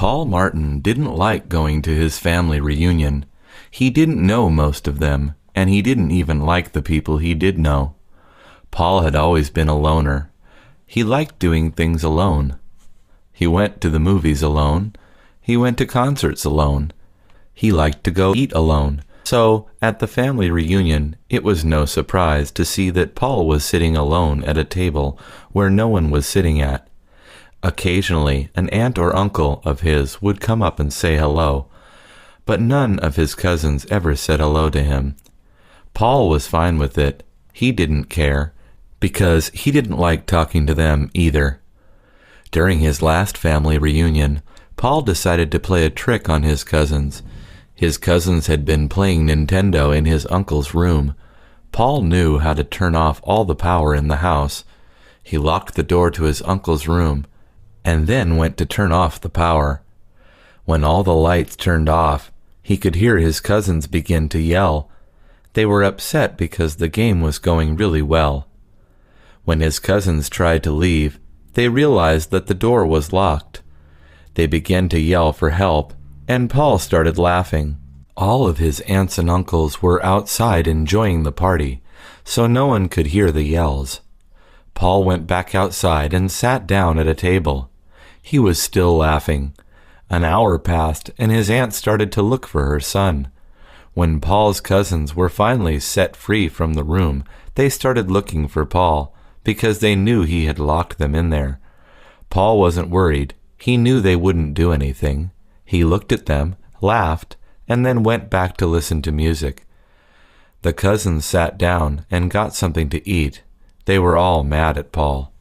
Paul Martin didn't like going to his family reunion. He didn't know most of them, and he didn't even like the people he did know. Paul had always been a loner. He liked doing things alone. He went to the movies alone. He went to concerts alone. He liked to go eat alone. So, at the family reunion, it was no surprise to see that Paul was sitting alone at a table where no one was sitting at. Occasionally, an aunt or uncle of his would come up and say hello, but none of his cousins ever said hello to him. Paul was fine with it. He didn't care, because he didn't like talking to them either. During his last family reunion, Paul decided to play a trick on his cousins. His cousins had been playing Nintendo in his uncle's room. Paul knew how to turn off all the power in the house. He locked the door to his uncle's room, and then went to turn off the power. When all the lights turned off, he could hear his cousins begin to yell. They were upset because the game was going really well. When his cousins tried to leave, they realized that the door was locked. They began to yell for help, and Paul started laughing. All of his aunts and uncles were outside enjoying the party, so no one could hear the yells. Paul went back outside and sat down at a table. He was still laughing. An hour passed, and his aunt started to look for her son. When Paul's cousins were finally set free from the room, they started looking for Paul, because they knew he had locked them in there. Paul wasn't worried. He knew they wouldn't do anything. He looked at them, laughed, and then went back to listen to music. The cousins sat down and got something to eat. They were all mad at Paul.